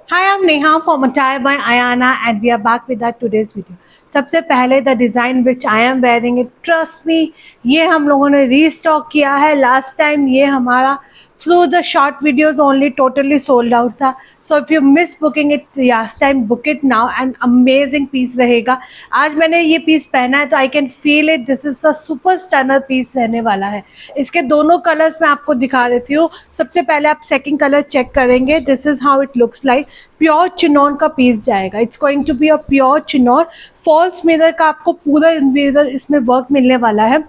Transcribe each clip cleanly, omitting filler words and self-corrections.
Hi, I'm Neha from Attire by Ayana and we are back with our today's video. सबसे पहले the design which I am wearing it, trust me, ये हम लोगों ने restock किया है. Last time ये हमारा through the short videos only totally sold out था. So if you miss booking it last time, book it now and amazing piece रहेगा. आज मैंने ये पीस पहना है तो I can feel it, this is a super stunner piece रहने वाला है. इसके दोनों कलर्स मैं आपको दिखा देती हूँ. सबसे पहले आप सेकंड कलर चेक करेंगे. This is how it looks like. Pure chinon का पीस जाएगा. It's going to be a pure chinon. False mirror का आपको पूरा मिरर इसमें वर्क मिलने वाला है.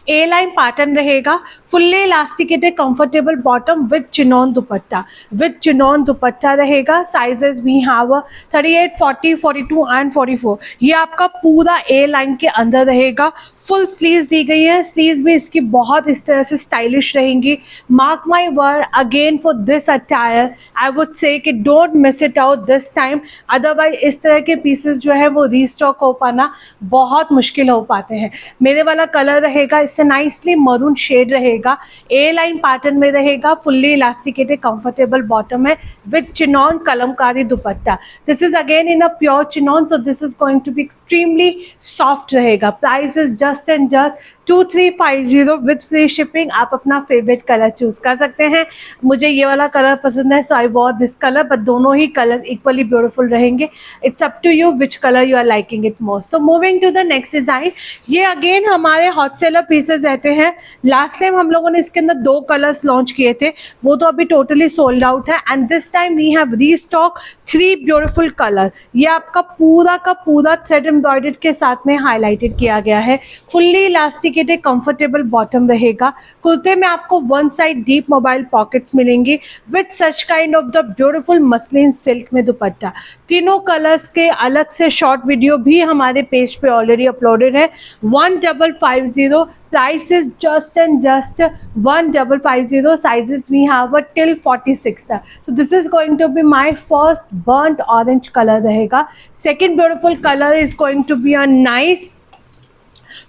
ए लाइन पैटर्न रहेगा. Fully elasticated comfortable bottom with chinon dupatta. With chinon dupatta रहेगा. Sizes we have 38, 40, 42 and 44. ये आपका पूरा ए लाइन के अंदर रहेगा. फुल स्लीव्स दी गई है. स्लीव्स भी इसकी बहुत इस तरह से स्टाइलिश रहेंगी. Mark my word, again for this attire I would say कि don't miss it out this time. Otherwise इस तरह के पीसेस जो है वो रीस्टॉक हो पाना बहुत मुश्किल हो पाते हैं. मेरे वाला कलर रहेगा, इससे नाइसली मरून शेड रहेगा. ए लाइन पैटर्न में रहेगा. फुल्ली इलास्टिकेटेड कंफर्टेबल बॉटम है with chinon kalamkari dupatta. This is again in a pure chinon, so this is going to be extremely soft रहेगा. Price is just and just 2350 with free shipping. आप अपना favourite colour choose कर सकते हैं. मुझे ये वाला कलर पसंद है, so I wore this colour, but दोनों ही कलर इक्वली ब्यूटीफुल रहेंगे. It's up to you which colour you are liking it most. So moving to the next design. ये अगेन हमारे हॉट सेलर पीसेस रहते हैं. Last time हम लोगों ने इसके अंदर 2 कलर्स लॉन्च किए थे, वो तो अभी टोटली सोल्ड आउट है. And this time we have restock 3 beautiful colour. ये आपका पूरा का पूरा थ्रेड एम्ब्रॉयडर्ड के साथ में हाईलाइटेड किया गया है. फुल्ली इलास्टिकेटेड कंफर्टेबल बॉटम रहेगा. कुर्ते में आपको one side deep mobile pockets मिलेंगी with such kind of the beautiful muslin silk में दुपट्टा. तीनों कलर्स के अलग से शॉर्ट वीडियो भी हमारे पेज पे ऑलरेडी अपलोडेड है. 1550. Price is just and just 1550. Sizes we have till 46 तक. So this is going to be my first burnt orange colour रहेगा. Second beautiful colour is going to be a nice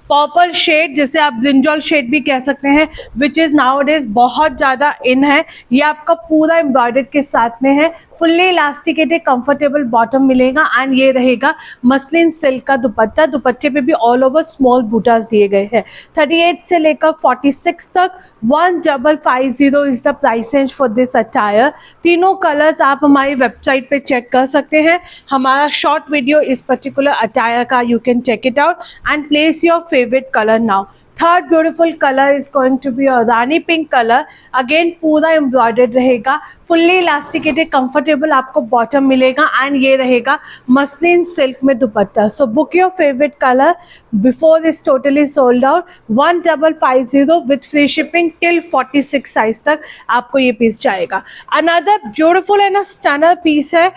purple shade, जिसे आप brinjal shade भी कह सकते हैं, which is now days बहुत ज़्यादा इन है. ये आपका पूरा एम्ब्रॉयडर्ड के साथ में है. फुल्ली इलास्टिकेटेड कंफर्टेबल बॉटम मिलेगा एंड ये रहेगा मसलिन सिल्क का दुपट्टा. दुपट्टे पे भी ऑल ओवर स्मॉल बूटास दिए गए हैं. 38 से लेकर 46 तक 1550 is the price range for this attire. तीनों कलर्स आप हमारी वेबसाइट पे चेक कर सकते हैं. हमारा शॉर्ट वीडियो इस पर्टिकुलर अटायर का, you can check it out and place your favourite colour now. Third beautiful colour is going to be a rani pink colour. Again पूरा एम्ब्रॉयडर्ड रहेगा. फुल्ली इलास्टिकेटेड कंफर्टेबल आपको bottom मिलेगा and ये रहेगा muslin silk में dupatta. So book your favourite colour before this totally sold out. 1550 with free shipping till 46 size तक आपको ये पीस जाएगा. Another beautiful and stunner piece है.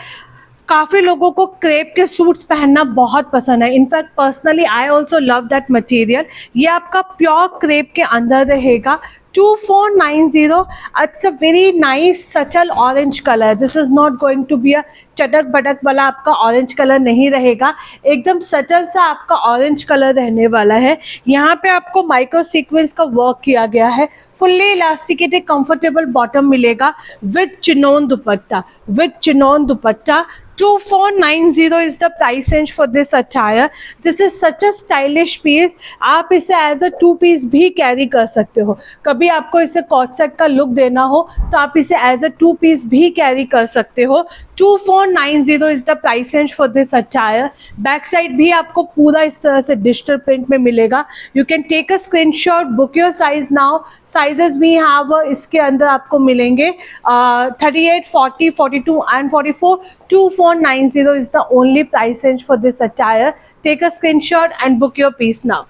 काफ़ी लोगों को क्रेप के सूट्स पहनना बहुत पसंद है. In fact personally I also love that material. ये आपका प्योर क्रेप के अंदर रहेगा. 2490. It's a very nice subtle orange colour. This is not going to be a चटक बटक वाला आपका ऑरेंज कलर नहीं रहेगा. एकदम सटल सा आपका ऑरेंज कलर रहने वाला है. यहाँ पे आपको माइक्रो सीक्वेंस का वर्क किया गया है. फुल्ली इलास्टिकेटेड कंफर्टेबल बॉटम मिलेगा with chinon dupatta. With chinon dupatta 2490 is the price range for this attire. This is such a stylish piece. आप इसे एज अ 2 पीस भी कैरी कर सकते हो. कभी आपको इसे कॉट सेट का लुक देना हो तो आप इसे एज अ 2 पीस भी कैरी कर सकते हो. 2490 is the price range for this attire. Back side भी आपको पूरा इस तरह से डिजिटल प्रिंट में मिलेगा. You can take a screenshot, book your size now. Sizes भी हैव इसके अंदर आपको मिलेंगे 38, 40, 42 and 44. 2490 is the only price range for this attire. Take a screenshot and book your piece now.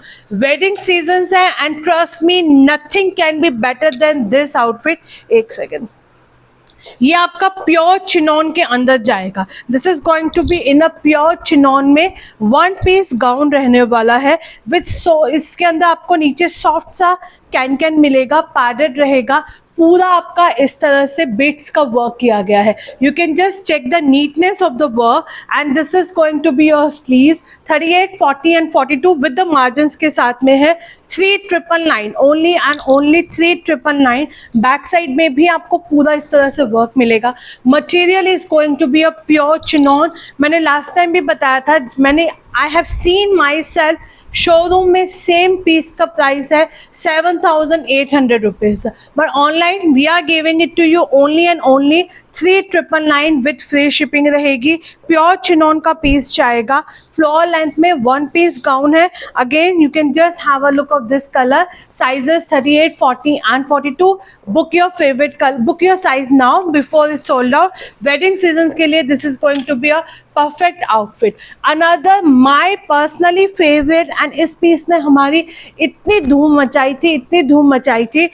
Wedding seasons है and trust me, nothing can be better than this outfit. एक second. ये आपका pure chinon के अंदर जाएगा. This is going to be in a pure chinon में 1 piece gown रहने वाला है विथ इसके अंदर आपको नीचे सॉफ्ट सा कैन मिलेगा. पैडेड रहेगा. पूरा आपका इस तरह से बिट्स का वर्क किया गया है. You can just check the neatness of the work and this is going to be your sleeves 38, 40 and 42 with the margins के साथ में है 3999 only and only 3999. Back side में भी आपको पूरा इस तरह से वर्क मिलेगा. Material is going to be a pure chinon. मैंने लास्ट टाइम भी बताया था, I have seen myself showroom में सेम पीस का प्राइस है 7,800 rupees, but online we are giving it to you only and only 3,999 with free shipping रहेगी. Pure chinon का piece जाएगा. फ्लोर लेंथ में 1 पीस गाउन है. Again you can just have a look of this colour. Sizes 38, 40 and 42. Book your favourite colour, book your size now before it sold out. Wedding season के लिए this is going to be a perfect outfit. Another my personally favourite, and इस piece ने हमारी इतनी धूम मचाई थी,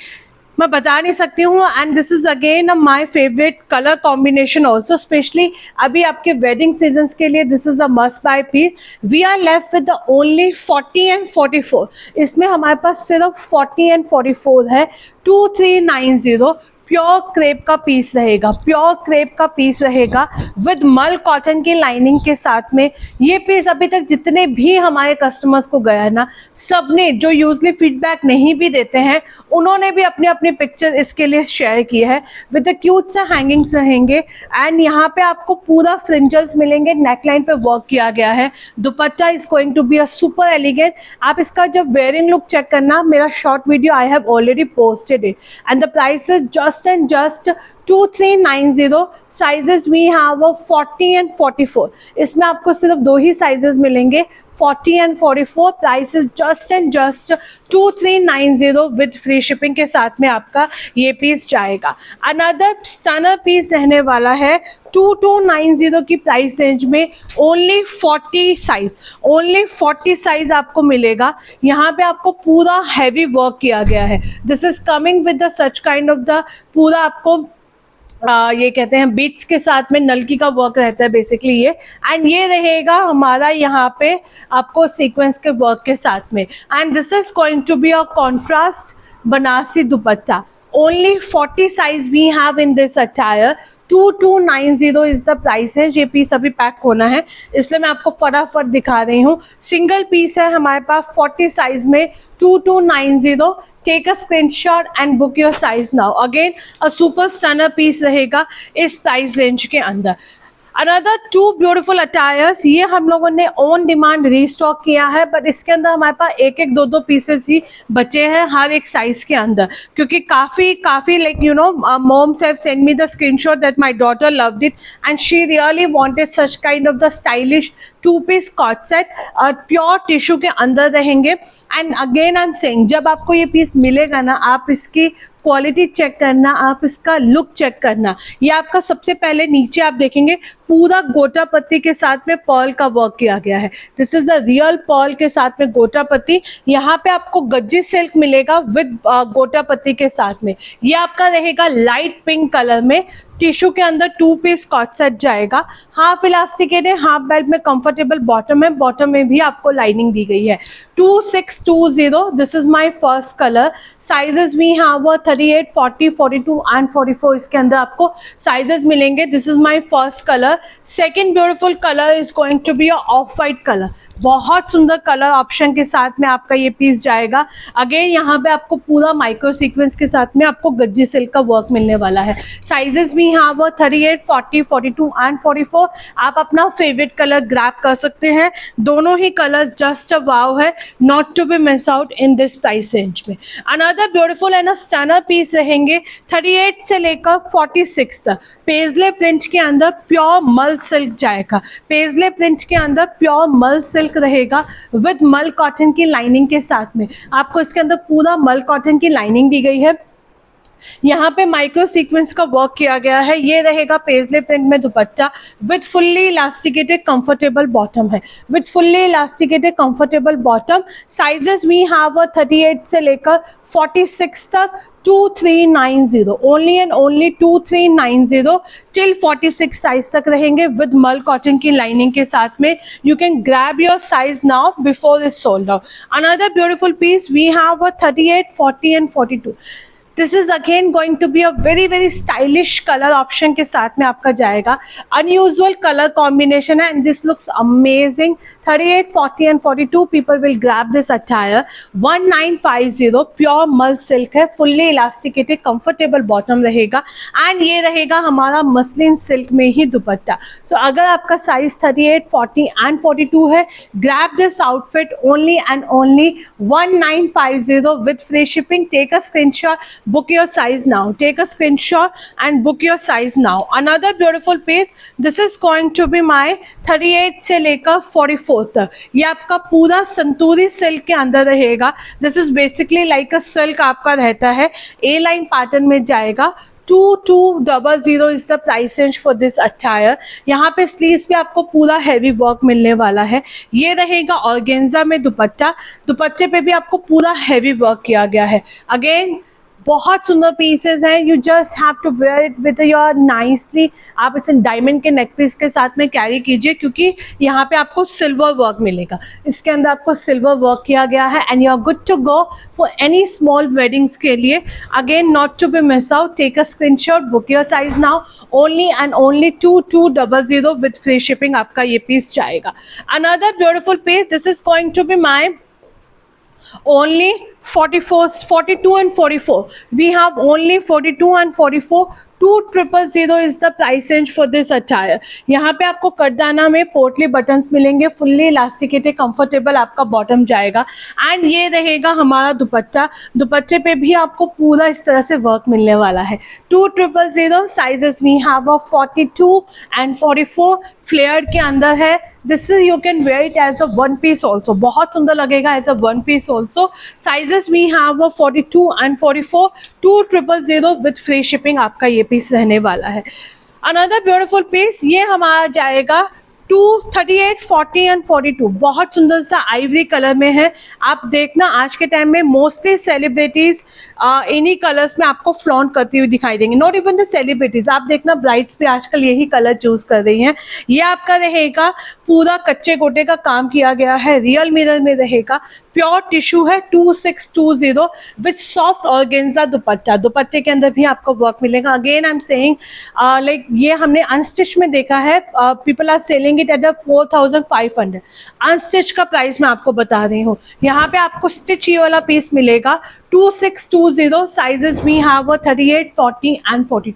मैं बता नहीं सकती हूँ. And this is again my favourite colour combination also, specially अभी आपके वेडिंग सीजन्स के लिए this is a must buy piece. We are left with the only 40 and 44. इसमें हमारे पास सिर्फ 40 एंड 44 है. 2390 प्योर क्रेप का पीस रहेगा. प्योर क्रेप का पीस रहेगा विद मल कॉटन की लाइनिंग के साथ में. ये पीस अभी तक जितने भी हमारे कस्टमर्स को गया है ना, सब ने जो यूजली फीडबैक नहीं भी देते हैं, उन्होंने भी अपनी अपनी पिक्चर इसके लिए शेयर की है. विद द क्यूट से हैंगिंग्स रहेंगे एंड यहाँ पे आपको पूरा फ्रिंजल्स मिलेंगे. नेकलाइन पे वर्क किया गया है. Dupatta is going to be a super elegant. आप इसका जब वेयरिंग लुक चेक करना, मेरा short video I have already posted it and the price is just 2390. Sizes we have 40 and 44. इसमें आपको सिर्फ 2 ही साइजेस मिलेंगे, 40 and 44. Price is just and just 2390 with free shipping के साथ में आपका ये पीस जाएगा. अनदर स्टनर पीस रहने वाला है 2290 की प्राइस रेंज में. ओनली 40 साइज आपको मिलेगा. यहाँ पे आपको पूरा हैवी वर्क किया गया है. This is coming with the such kind of the पूरा आपको ये कहते हैं बीट्स के साथ में नलकी का वर्क रहता है बेसिकली ये. एंड ये रहेगा हमारा यहाँ पे आपको सीक्वेंस के वर्क के साथ में. And this is going to be a contrast Banarasi dupatta. Only 40 size we have in this attire. 2290 is the price है. ये पीस अभी पैक होना है इसलिए मैं आपको फटाफट दिखा रही हूँ. सिंगल पीस है हमारे पास 40 साइज में 2290. Take a screenshot and book your size now. Again a super stunner piece रहेगा इस प्राइस रेंज के अंदर. अनदर 2 ब्यूटीफुल अटायर्स, ये हम लोगों ने ऑन डिमांड रीस्टॉक किया है, बट इसके अंदर हमारे पास 1-1, 2-2 पीसेस ही बचे हैं हर एक साइज के अंदर, क्योंकि काफ़ी like you know moms have sent me the screenshot that my daughter loved it and she really wanted such kind of the stylish 2-piece coat set. Pure tissue के अंदर रहेंगे. And again I am saying, जब आपको ये piece मिलेगा ना, आप इसकी क्वालिटी चेक करना, आप इसका लुक चेक करना. ये आपका सबसे पहले नीचे आप देखेंगे पूरा गोटा पत्ती के साथ में पर्ल का वर्क किया गया है. This is a real Perl के साथ में गोटा पत्ती. यहाँ पे आपको गज्जी सिल्क मिलेगा विद गोटा पत्ती के साथ में. ये आपका रहेगा लाइट पिंक कलर में. टिश्यू के अंदर 2-piece कॉट सेट जाएगा. हाफ इलास्टिकेट है, हाफ बेल्ट में कंफर्टेबल बॉटम है. बॉटम में भी आपको लाइनिंग दी गई है. 2620. This is my first colour. Sizes we have 38, 40, 42 and 44. इसके अंदर आपको साइजेस मिलेंगे. This is my first colour. Second beautiful colour is going to be off white colour. बहुत सुंदर कलर ऑप्शन के साथ में आपका ये पीस जाएगा. अगेन यहाँ पे आपको पूरा माइक्रो सीक्वेंस के साथ में आपको गज्जी सिल्क का वर्क मिलने वाला है. साइजेस भी यहाँ वो 38, 40, 42 एंड 44. आप अपना फेवरेट कलर ग्रैब कर सकते हैं. दोनों ही कलर जस्ट अ वाव है, not to be miss out in this price range में. Another beautiful and stunner piece रहेंगे 38 से लेकर 46 तक. पेजले प्रिंट के अंदर प्योर मल सिल्क जाएगा. पेजले प्रिंट के अंदर प्योर मल सिल्क रहेगा विद मल कॉटन की लाइनिंग के साथ में. आपको इसके अंदर पूरा मल कॉटन की लाइनिंग दी गई है. यहाँ पे माइक्रो सीक्वेंस का वर्क किया गया है. ये रहेगा पेजले प्रिंट में dupatta with fully elasticated comfortable bottom है. With fully elasticated comfortable bottom. Sizes we have 38 से लेकर 46 तक. 2390 only and only 2390 till 46 size तक रहेंगे विद मल कॉटन की लाइनिंग के साथ में. You can grab your size now before it sold out. Another beautiful piece we have 38, 40 and 42. This is again going to be a very very stylish colour option के साथ में आपका जाएगा. Unusual colour combination है and this looks amazing. 38, 40 and 42 people will grab this attire. 1950 pure मल silk है, fully elasticated comfortable bottom रहेगा and ये रहेगा हमारा मसलिन सिल्क में ही दुपट्टा. सो अगर आपका साइज 38, 40 and 42 है, grab this outfit only and only 1950 with free shipping. Take a screenshot, book your size now. Take a screenshot and book your size now. Another beautiful piece, this is going to be my 38 से लेकर 44 तक. ये आपका पूरा संतूरी silk के अंदर रहेगा. This is basically like a silk आपका रहता है, ए लाइन पैटर्न में जाएगा. 2200 is the price range for this attire. यहाँ पे स्लीव्स पे आपको पूरा हैवी वर्क मिलने वाला है. ये रहेगा ऑर्गेन्जा में दुपट्टा, दुपट्टे पे भी आपको पूरा हैवी वर्क किया गया है. अगेन बहुत सुंदर पीसेस हैं. You just have to wear it with your nicely. आप इसे डायमंड के नेक पीस के साथ में कैरी कीजिए क्योंकि यहाँ पे आपको सिल्वर वर्क मिलेगा. इसके अंदर आपको सिल्वर वर्क किया गया है and you are good to go for any small weddings के लिए. Again not to be miss out, take a screenshot, book your size now. Only and only 2200 with free shipping आपका ये piece जाएगा. Another beautiful piece, this is going to be my only 44, 42 and 44. We have only 42 and 44. 2000 is the price range for this attire. यहाँ पे आपको कटदाना में पोटली buttons मिलेंगे, fully elasticated comfortable आपका बॉटम जाएगा एंड ये रहेगा हमारा दुपट्टा. दुपट्टे पे भी आपको पूरा इस तरह से वर्क मिलने वाला है. 2000 sizes we have a 42 and 44 flared के अंदर है. This is you can wear it as a one piece also, बहुत सुंदर लगेगा as a one piece also. Sizes we have a 42 and 44. 2000 with free shipping आपका ये पीस रहने वाला है. अनदर ब्यूटीफुल पीस, ये हमारा जाएगा 38, 40 एंड 42. बहुत सुंदर सा आइवरी कलर में है. आप देखना आज के टाइम में मोस्टली सेलिब्रिटीज इन्हीं कलर्स में आपको फ्लॉन्ट करती हुई दिखाई देंगी. नॉट इवन द सेलिब्रिटीज, आप देखना ब्राइड्स भी आजकल यही कलर चूज कर रही हैं. ये आपका रहेगा पूरा कच्चे गोटे का काम किया गया है, रियल मिरर में रहेगा. प्योर टिश्यू है. 2620 विथ सॉफ्ट ऑर्गेन्जा दुपट्टा. दुपट्टे के अंदर भी आपको वर्क मिलेगा. Again I am saying like ये हमने अनस्टिच में देखा है, people are selling it at 4500. Unstitch का प्राइस मैं आपको बता रही हूँ. यहाँ पे आपको स्टिच ये वाला पीस मिलेगा. 2620 sizes we have 38, 40 and 42.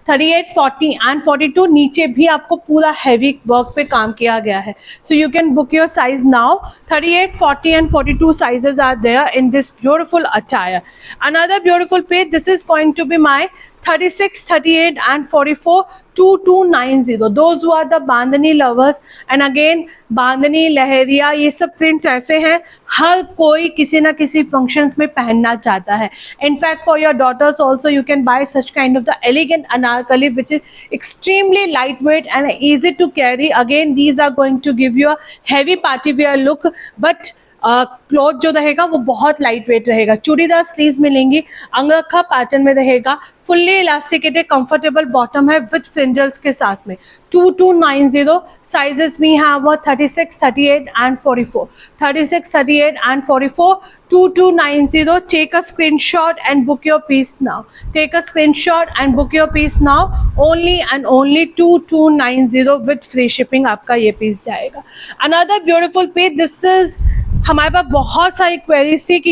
38, 40 and 42. नीचे भी आपको पूरा हैवी वर्क पे काम किया गया है. So you can book your size now. 38, 40 and 42 sizes are there in this beautiful attire. Another beautiful page, this is going to be my 36, 38 and 44. 2290. Those who are the bandhani lovers, and again bandhani, leheriya, ये सब prints ऐसे हैं हर कोई किसी ना किसी functions में पहनना चाहता है. In fact for your daughters also you can buy such kind of the elegant Anarkali which is extremely light weight and easy to carry. Again these are going to give you a heavy party wear look, but cloth जो रहेगा वो बहुत light weight रहेगा. Churidar sleeves मिलेंगी, अंगरखा pattern में रहेगा, fully elasticated comfortable bottom है with फ्रिंजल्स के साथ में. 2290 sizes we have 36, 38 and 44. 36, 38 and 44. 2290. Take a screenshot and book your piece now. Take a screenshot and book your piece now. Only and only 2290 with free shipping आपका ये piece जाएगा. Another beautiful piece. This is हमारे पास बहुत सारी queries थी कि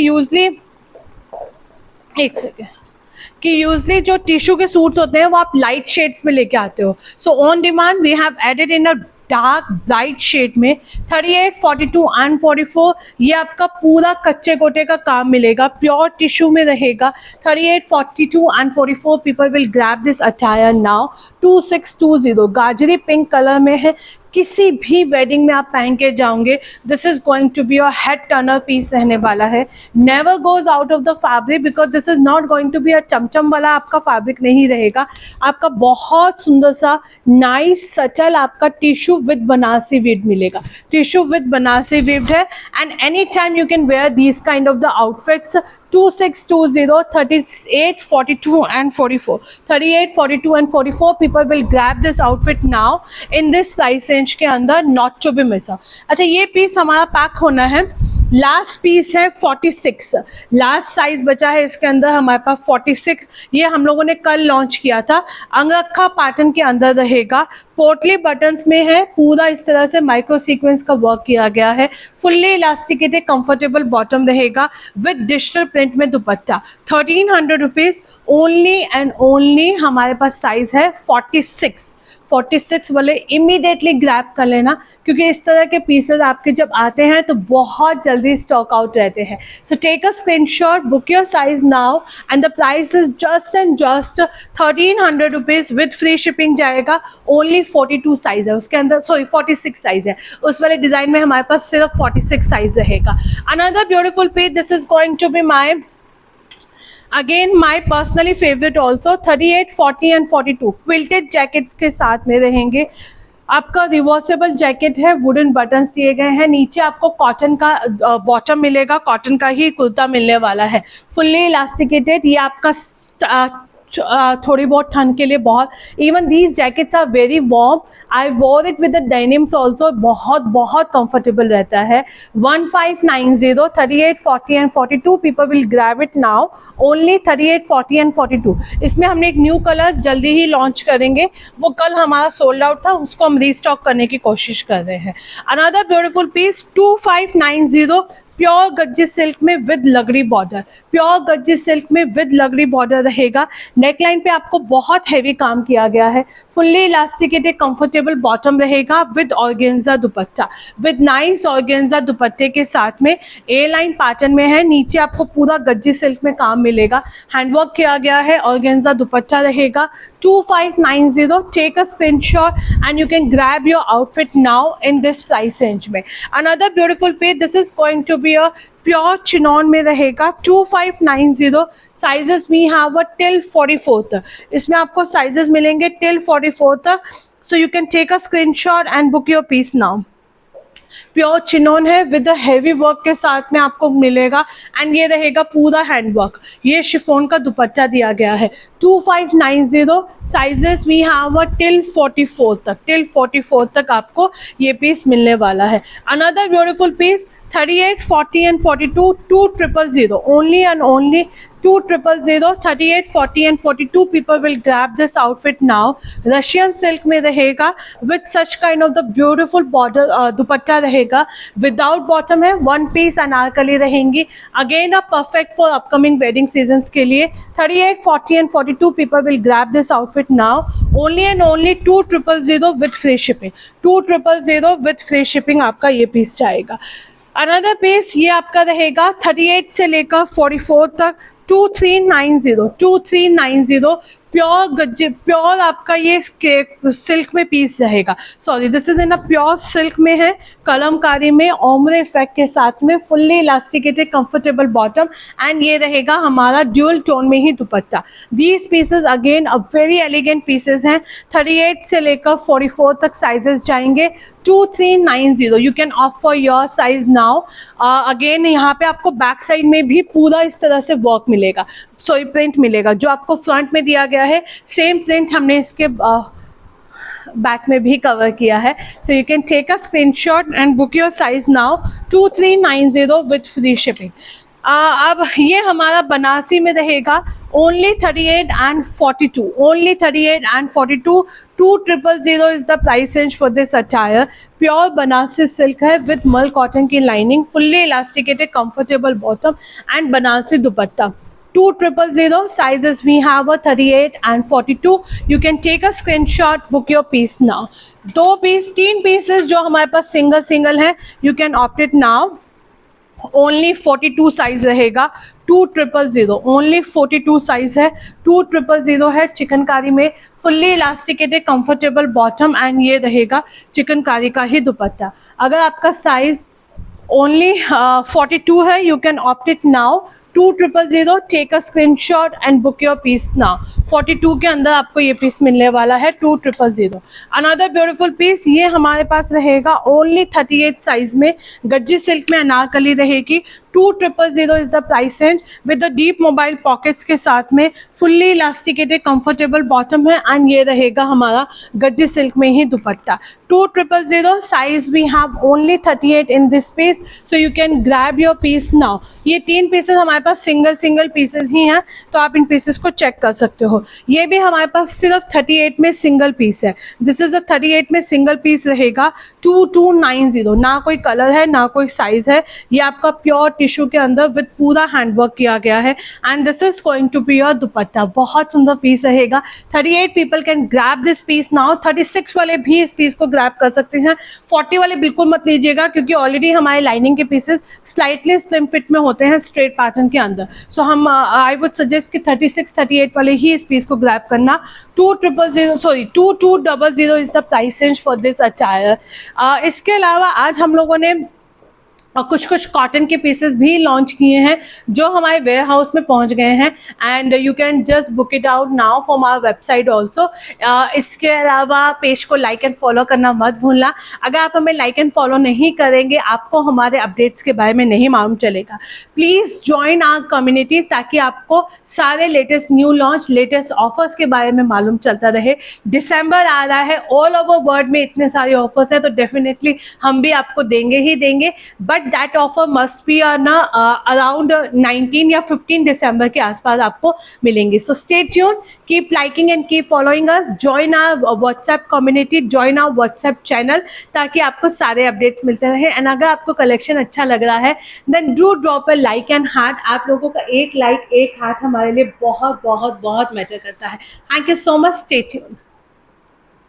usually जो tissue के सूट्स होते हैं वो आप लाइट शेड्स में लेके आते हो. So on demand we have added in a dark bright shade में 38, 42 एंड 44. ये आपका पूरा कच्चे गोटे का काम मिलेगा, प्योर टिश्यू में रहेगा. 38, 42 and 44 people will grab this attire now. 2620 गाजरी पिंक कलर में है. किसी भी वेडिंग में आप पहन के जाओगे, this is going to be your head turner piece रहने वाला है. Never goes out of the fabric because this is not going to be a चमचम वाला आपका फैब्रिक नहीं रहेगा. आपका बहुत सुंदर सा नाइस सटल आपका टिश्यू विद बनारसी वीव्ड मिलेगा. टिश्यू विद बनारसी वीव्ड है and any time you can wear these kind of the outfits. 2620, 38, 42 and 44. 38, 42 and 44 people will grab this outfit now in this price range के अंदर, not to be miss out. अच्छा, ये piece हमारा pack होना है last piece है 46, last size बचा है इसके अंदर हमारे पास 46। ये हम लोगों ने कल लॉन्च किया था। अंगरखा पैटर्न के अंदर रहेगा, पोटली बटन्स में है, पूरा इस तरह से माइक्रो सीक्वेंस का वर्क किया गया है, फुल्ली इलास्टिकेटेड कंफर्टेबल बॉटम रहेगा विद डिजिटल प्रिंट में दुपट्टा। 1300 रुपीज़ ओनली एंड ओनली। हमारे पास साइज है 46 वाले इमीडिएटली ग्रैब कर लेना, क्योंकि इस तरह के पीसेस आपके जब आते हैं तो बहुत जल्दी स्टॉक आउट रहते हैं। So take a screenshot, book your size now and the price is just and just 1300 rupees with free shipping जाएगा। ओनली 42 साइज है उसके अंदर, सॉरी 46 साइज है उस वाले डिज़ाइन में, हमारे पास सिर्फ 46 साइज रहेगा। Another beautiful piece, this is going to be my again my personally favourite also. 38, 40 and 42 quilted jackets के साथ में रहेंगे। आपका रिवर्सेबल जैकेट है, वुडन बटन्स दिए गए हैं, नीचे आपको कॉटन का बॉटम मिलेगा, कॉटन का ही कुर्ता मिलने वाला है, फुल्ली इलास्टिकेटेड। ये आपका थोड़ी बहुत ठंड के लिए बहुत, even these jackets are very warm, I wore it with the denims also, बहुत कंफर्टेबल रहता है। 1590, 38, 40 and 42 people will grab it now. Only 38, 40 and 42। इसमें हमने एक न्यू कलर जल्दी ही लॉन्च करेंगे, वो कल हमारा सोल्ड आउट था, उसको हम रीस्टॉक करने की कोशिश कर रहे हैं। Another beautiful piece 2590, pure gajji silk में विद लगड़ी बॉर्डर, प्योर गज्जी सिल्क में विद लगड़ी बॉर्डर रहेगा। नेकलाइन पे आपको बहुत हैवी काम किया गया है, फुल्ली इलास्टिकेटेड कंफर्टेबल बॉटम रहेगा with organza dupatta, with nice organza दुपट्टे के साथ में। ए लाइन पैटर्न में है, नीचे आपको पूरा गज्जी सिल्क में काम मिलेगा, हैंडवर्क किया गया है, ऑर्गेन्जा दुपट्टा रहेगा। 2590, take a screenshot and you can grab your outfit now in this price range में। Another beautiful piece, this is going to be pure chinon में रहेगा। 2590 साइजेस वी हैव टिल 44 तक, इसमें आपको साइजेस मिलेंगे टिल 44 तक। So you can take a screenshot and book your piece now. Pure chinon है with heavy work के साथ में आपको मिलेगा, एंड ये रहेगा पूरा हैंड वर्क, ये शिफॉन का दुपट्टा दिया गया है। 2590 साइजेस वी हैव टिल 44 तक, टिल 44 तक आपको ये पीस मिलने वाला है। Another beautiful piece 38, 40 and 42, 2000 only and only 2000, 38, 40 and 42 people will grab this outfit now. Russian silk में रहेगा with such kind of the beautiful border, dupatta रहेगा, विदाउट बॉटम है, वन पीस अनारकली रहेंगी। Again a perfect for upcoming wedding seasons के लिए। 38, 40 and 42 people will grab this outfit now. Only and only 2000 with free shipping, 2000 with free shipping आपका ये piece जाएगा। Another piece ये आपका रहेगा 38 से लेकर 44 तक, 2390 प्योर गज्जे, प्योर आपका ये सिल्क में पीस रहेगा। Sorry, this is in a pure silk में है, कलमकारी में ओमरे इफेक्ट के साथ में, fully elasticated comfortable bottom, and ये रहेगा हमारा ड्यूल टोन में ही dupatta. These pieces again a very elegant pieces हैं। 38 से लेकर 44 तक साइजेस जाएंगे। 2390, you can opt for your size now. Again यहाँ पे आपको बैक साइड में भी पूरा इस तरह से वर्क मिलेगा, सॉरी प्रिंट मिलेगा, जो आपको फ्रंट में दिया गया है सेम प्रिंट हमने इसके बैक में भी कवर किया है। So you can take a screenshot and book your size now. 2390 with free shipping. अब ये हमारा बनारसी में रहेगा only 38 and 42, only 38 and 42, 2000 is the price range for this attire. Pure Banarasi silk है विद मल कॉटन की lining, fully elasticated comfortable bottom and Banarasi dupatta. 2000 sizes we have 38 and 42. You can take a screenshot, book your piece now. 3 pieces जो हमारे पास single है, you can opt it now. Only 42 size रहेगा। 2000 only 42 size है, 2000 है चिकनकारी में, fully elasticated comfortable bottom, and ये रहेगा चिकनकारी का ही दुपट्टा। अगर आपका साइज ओनली 42 है, you can opt it now. 2000, take a screenshot and book your piece now. 42 के अंदर आपको ये पीस मिलने वाला है 2000। अनदर ब्यूटीफुल पीस ये हमारे पास रहेगा ओनली 38 साइज में, गज्जी सिल्क में अनारकली रहेगी। 2000 is the price range with the deep mobile pockets के साथ में, फुल्ली इलास्टिकेटेड कंफर्टेबल बॉटम है एंड ये रहेगा हमारा गज्जी सिल्क में ही dupatta. 2000 size we have only 38 in this piece, so you can grab your piece now. ये 3 पीसेस हमारे पास सिंगल पीसेस ही हैं, तो आप इन पीसेस को चेक कर सकते हो। ये भी हमारे पास सिर्फ 38 में सिंगल पीस है। दिस इज अ 38 में सिंगल पीस रहेगा 2290। ना कोई कलर है ना कोई साइज है, ये आपका प्योर टिश्यू के अंदर विद पूरा हैंडवर्क किया गया है and this is going to be your dupatta. बहुत सुंदर पीस रहेगा। 38 people can grab this piece now. 36 वाले भी इस पीस को ग्रैब कर सकते हैं। 40 वाले बिल्कुल मत लीजिएगा क्योंकि ऑलरेडी हमारे लाइनिंग के पीसेस स्लाइटली स्लिम फिट में होते हैं स्ट्रेट पैटर्न के अंदर। सो हम आई वुड सजेस्ट कि 36 38 वाले ही इस पीस को ग्रैब करना। 2200 is the price range for this attire. इसके अलावा आज हम लोगों ने और कुछ कॉटन के पीसेस भी लॉन्च किए हैं जो हमारे वेयर हाउस में पहुंच गए हैं and you can just book it out now from our website also. इसके अलावा पेज को लाइक एंड फॉलो करना मत भूलना। अगर आप हमें लाइक एंड फॉलो नहीं करेंगे आपको हमारे अपडेट्स के बारे में नहीं मालूम चलेगा। प्लीज़ ज्वाइन आवर कम्युनिटी ताकि आपको सारे latest new launch, latest offers के बारे में मालूम चलता रहे। दिसंबर आ रहा है, ऑल ओवर वर्ल्ड में इतने सारे ऑफर्स हैं तो डेफिनेटली हम भी आपको देंगे ही देंगे, but that offer must be around 19 या 15 दिसंबर के आसपास आपको मिलेंगे। So stay tune, keep liking and keep following us, join our WhatsApp community, join our WhatsApp channel ताकि आपको सारे अपडेट्स मिलते रहे। एंड अगर आपको कलेक्शन अच्छा लग रहा है then do drop a like and heart. आप लोगों का एक लाइक एक हार्ट हमारे लिए बहुत बहुत बहुत मैटर करता है। Thank you so much, stay tune.